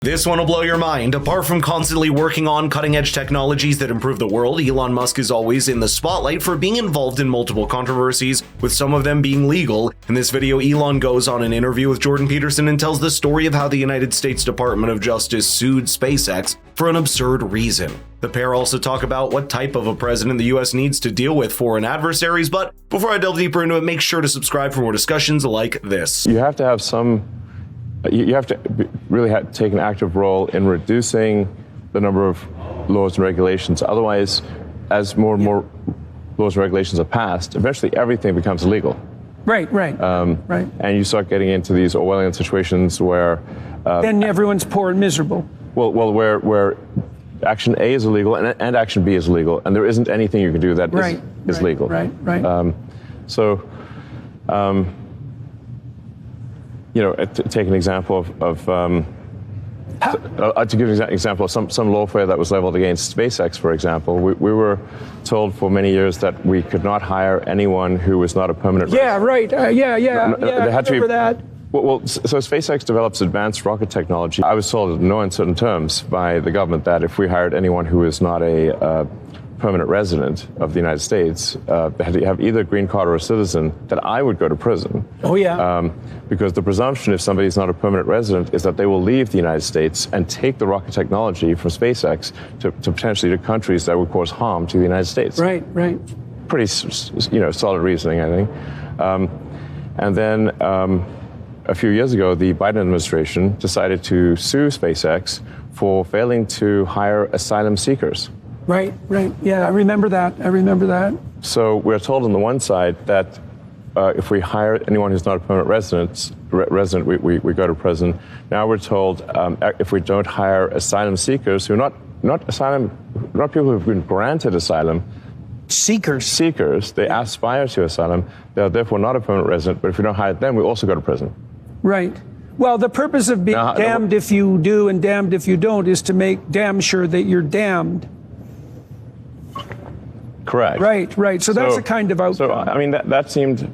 This one will blow your mind. Apart from constantly working on cutting-edge technologies that improve the world, Elon Musk is always in the spotlight for being involved in multiple controversies, with some of them being legal. In this video, Elon goes on an interview with Jordan Peterson and tells the story of how the United States Department of Justice sued SpaceX for an absurd reason. The pair also talk about what type of a president the US needs to deal with foreign adversaries, but before I delve deeper into it, make sure to subscribe for more discussions like this. You have to have you have to really take an active role in reducing the number of laws and regulations. Otherwise, as more and more laws and regulations are passed, eventually everything becomes illegal. Right. And you start getting into these Orwellian situations where... then everyone's poor and miserable. Well, where action A is illegal and action B is illegal, and there isn't anything you can do that is legal. Right. Take an example to give an example of some lawfare that was leveled against SpaceX, for example. We were told for many years that we could not hire anyone who was not a permanent resident. Yeah, right. I remember that. So SpaceX develops advanced rocket technology. I was told in no uncertain terms by the government that if we hired anyone who is not a permanent resident of the United States, they had to have either a green card or a citizen, that I would go to prison. Oh, yeah. Because the presumption, if somebody's not a permanent resident, is that they will leave the United States and take the rocket technology from SpaceX to potentially to countries that would cause harm to the United States. Right. Pretty, solid reasoning, I think. And then a few years ago, the Biden administration decided to sue SpaceX for failing to hire asylum seekers. Right. Yeah, I remember that. So we're told on the one side that if we hire anyone who's not a permanent resident, we go to prison. Now we're told if we don't hire asylum seekers who are not people who've been granted asylum. Seekers, they aspire to asylum. They're therefore not a permanent resident, but if we don't hire them, we also go to prison. Right. Well, the purpose of being damned if you do and damned if you don't is to make damn sure that you're damned. Correct. Right. So that's a kind of outcome. So, I mean, that seemed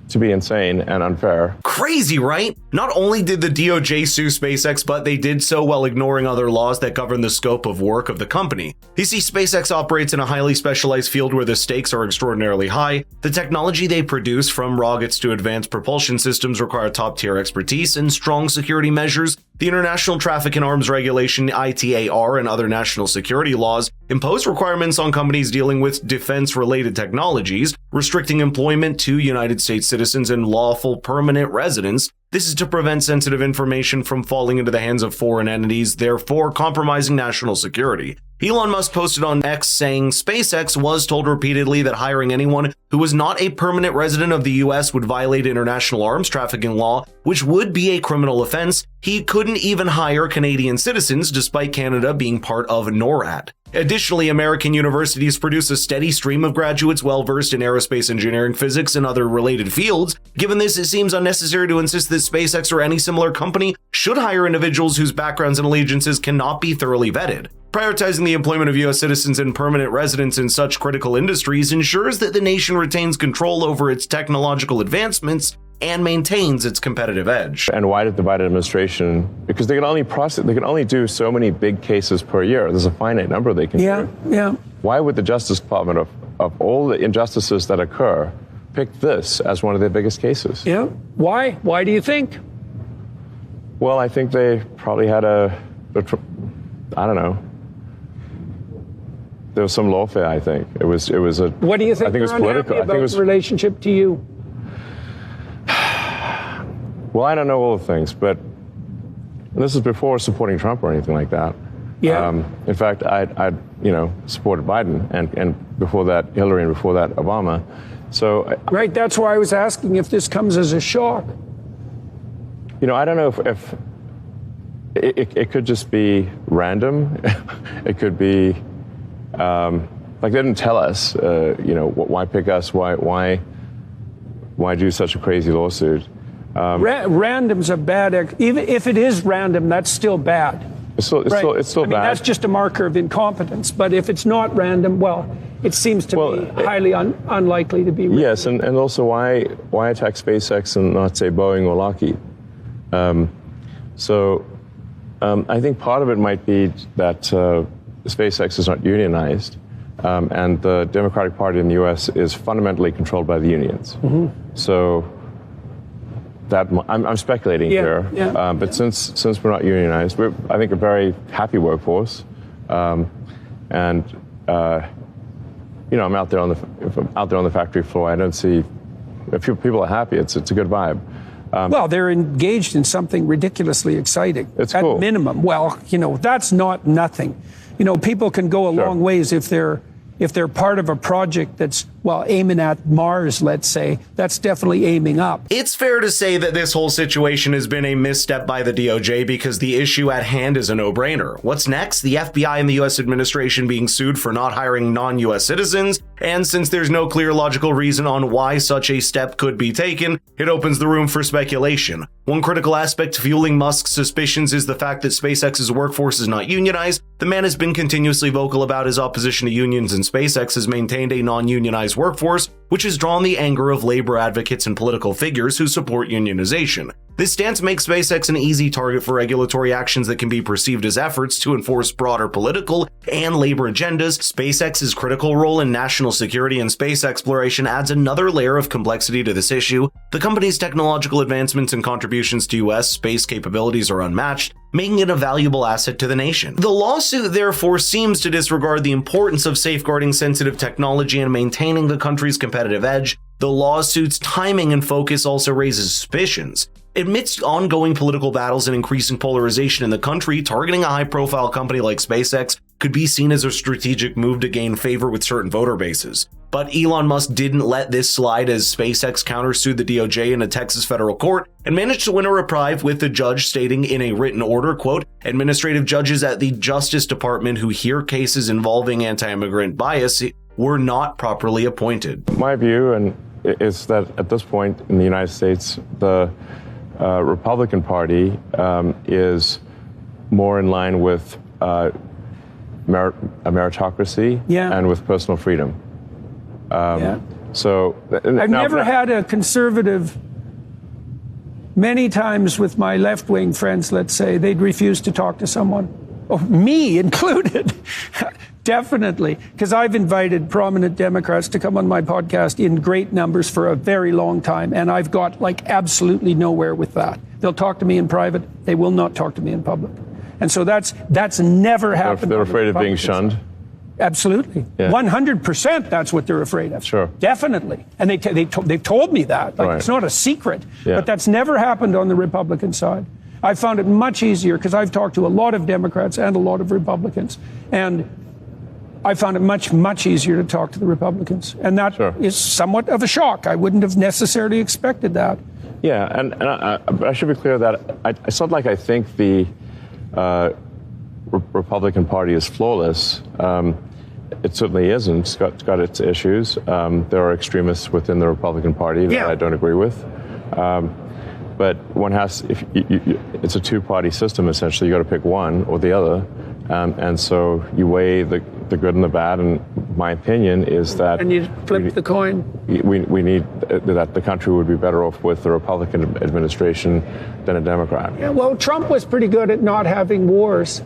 to be insane and unfair. Crazy, right? Not only did the DOJ sue SpaceX, but they did so while ignoring other laws that govern the scope of work of the company. You see, SpaceX operates in a highly specialized field where the stakes are extraordinarily high. The technology they produce, from rockets to advanced propulsion systems, require top-tier expertise and strong security measures. The International Traffic in Arms Regulation, ITAR, and other national security laws impose requirements on companies dealing with defense-related technologies, restricting employment to United States citizens and lawful permanent residents. This is to prevent sensitive information from falling into the hands of foreign entities, therefore compromising national security. Elon Musk posted on X saying SpaceX was told repeatedly that hiring anyone who was not a permanent resident of the US would violate international arms trafficking law, which would be a criminal offense. He couldn't even hire Canadian citizens, despite Canada being part of NORAD. Additionally, American universities produce a steady stream of graduates well-versed in aerospace engineering, physics, and other related fields. Given this, it seems unnecessary to insist that SpaceX or any similar company should hire individuals whose backgrounds and allegiances cannot be thoroughly vetted. Prioritizing the employment of U.S. citizens and permanent residents in such critical industries ensures that the nation retains control over its technological advancements and maintains its competitive edge. And why did the Biden administration? Because they can only do so many big cases per year. There's a finite number they can do. Yeah. Why would the Justice Department, of all the injustices that occur, pick this as one of their biggest cases? Yeah. Why? Why do you think? Well, I think they probably had I don't know. There was some lawfare, I think. It was a. What do you think? I think it was political. I think it was the relationship to you. Well, I don't know all the things, but this is before supporting Trump or anything like that. Yeah. In fact, I supported Biden, and before that Hillary, and before that Obama. So. Right. That's why I was asking if this comes as a shock. I don't know if it could just be random. It could be. Like they didn't tell us, why pick us? Why do such a crazy lawsuit? Random's a bad. Even if it is random, that's still bad. It's still bad. That's just a marker of incompetence. But if it's not random, well, it seems to be highly unlikely to be random. Yes, and also why attack SpaceX and not say Boeing or Lockheed? So I think part of it might be that SpaceX is not unionized, and the Democratic Party in the U.S. is fundamentally controlled by the unions. So that I'm speculating here, but since we're not unionized, we're, I think, a very happy workforce, and I'm out there on the factory floor. I don't see if people are happy. It's a good vibe. Well, they're engaged in something ridiculously exciting. It's at cool. minimum. Well, that's not nothing. People can go a long ways if they're part of a project that's, aiming at Mars, let's say. That's definitely aiming up. It's fair to say that this whole situation has been a misstep by the DOJ because the issue at hand is a no-brainer. What's next? The FBI and the U.S. administration being sued for not hiring non-U.S. citizens, and since there's no clear logical reason on why such a step could be taken, it opens the room for speculation. One critical aspect fueling Musk's suspicions is the fact that SpaceX's workforce is not unionized. The man has been continuously vocal about his opposition to unions, and SpaceX has maintained a non-unionized workforce, which has drawn the anger of labor advocates and political figures who support unionization. This stance makes SpaceX an easy target for regulatory actions that can be perceived as efforts to enforce broader political and labor agendas. SpaceX's critical role in national security and space exploration adds another layer of complexity to this issue. The company's technological advancements and contributions to U.S. space capabilities are unmatched, making it a valuable asset to the nation. The lawsuit, therefore, seems to disregard the importance of safeguarding sensitive technology and maintaining the country's competitive edge. The lawsuit's timing and focus also raises suspicions. Amidst ongoing political battles and increasing polarization in the country, targeting a high-profile company like SpaceX could be seen as a strategic move to gain favor with certain voter bases. But Elon Musk didn't let this slide as SpaceX countersued the DOJ in a Texas federal court and managed to win a reprieve, with the judge stating in a written order, quote, "Administrative judges at the Justice Department who hear cases involving anti-immigrant bias were not properly appointed." My view is that at this point in the United States, the Republican Party is more in line with a meritocracy and with personal freedom. So I've never had a conservative. Many times with my left-wing friends, let's say, they'd refuse to talk to someone, me included. Definitely, because I've invited prominent Democrats to come on my podcast in great numbers for a very long time, and I've got absolutely nowhere with that. They'll talk to me in private. They will not talk to me in public. And so that's never happened. They're afraid of being shunned? Absolutely. 100% that's what they're afraid of. Sure. Definitely. And they've told me that. It's not a secret. But that's never happened on the Republican side. I found it much easier because I've talked to a lot of Democrats and a lot of Republicans. And I found it much, much easier to talk to the Republicans. And that is somewhat of a shock. I wouldn't have necessarily expected that. Yeah, and I should be clear that it's not like I think the Republican Party is flawless. It certainly isn't. It's got its issues. There are extremists within the Republican Party that I don't agree with. But one has, it's a two-party system, essentially. You got to pick one or the other. And so you weigh the good and the bad. And my opinion is that... And you flip the coin. We need that the country would be better off with the Republican administration than a Democrat. Yeah, well, Trump was pretty good at not having wars.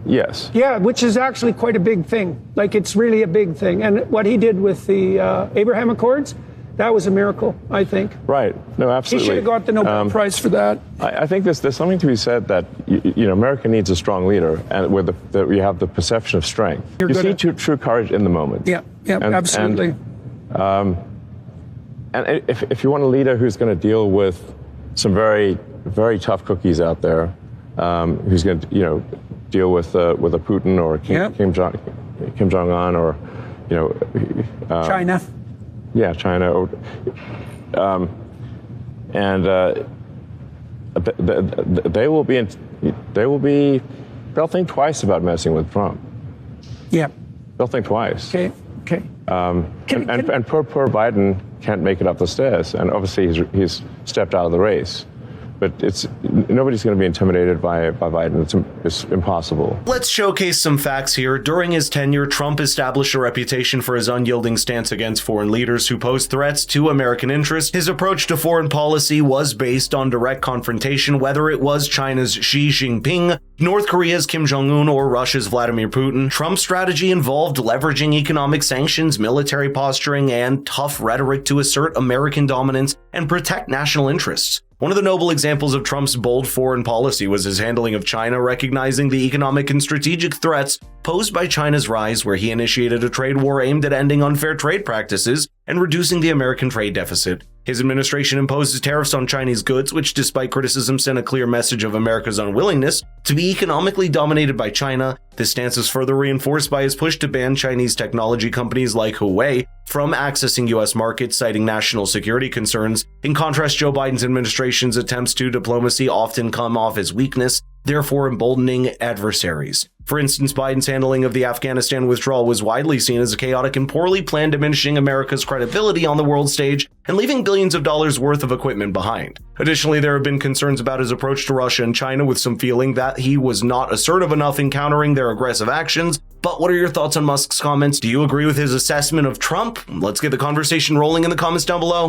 Yes. Yeah, which is actually quite a big thing. It's really a big thing. And what he did with the Abraham Accords, that was a miracle, I think. Right. No, absolutely. He should have got the Nobel Prize for that. I think there's something to be said that America needs a strong leader, and where you have the perception of strength. You see true courage in the moment. Yeah, absolutely. And if you want a leader who's going to deal with some very, very tough cookies out there, who's going to deal with a Putin or Kim Jong-un or China. Yeah, China. They'll think twice about messing with Trump. Yeah. They'll think twice. Okay. And poor Biden can't make it up the stairs, and obviously he's stepped out of the race. But nobody's going to be intimidated by Biden. It's impossible. Let's showcase some facts here. During his tenure, Trump established a reputation for his unyielding stance against foreign leaders who pose threats to American interests. His approach to foreign policy was based on direct confrontation, whether it was China's Xi Jinping North Korea's Kim Jong-un or Russia's Vladimir Putin, Trump's strategy involved leveraging economic sanctions, military posturing, and tough rhetoric to assert American dominance and protect national interests. One of the notable examples of Trump's bold foreign policy was his handling of China, recognizing the economic and strategic threats posed by China's rise, where he initiated a trade war aimed at ending unfair trade practices and reducing the American trade deficit. His administration imposes tariffs on Chinese goods, which, despite criticism, sent a clear message of America's unwillingness to be economically dominated by China. This stance is further reinforced by his push to ban Chinese technology companies like Huawei from accessing U.S. markets, citing national security concerns. In contrast, Joe Biden's administration's attempts to diplomacy often come off as weakness, therefore emboldening adversaries. For instance, Biden's handling of the Afghanistan withdrawal was widely seen as a chaotic and poorly planned, diminishing America's credibility on the world stage and leaving billions of dollars worth of equipment behind. Additionally, there have been concerns about his approach to Russia and China, with some feeling that he was not assertive enough in countering their aggressive actions. But what are your thoughts on Musk's comments? Do you agree with his assessment of Trump? Let's get the conversation rolling in the comments down below.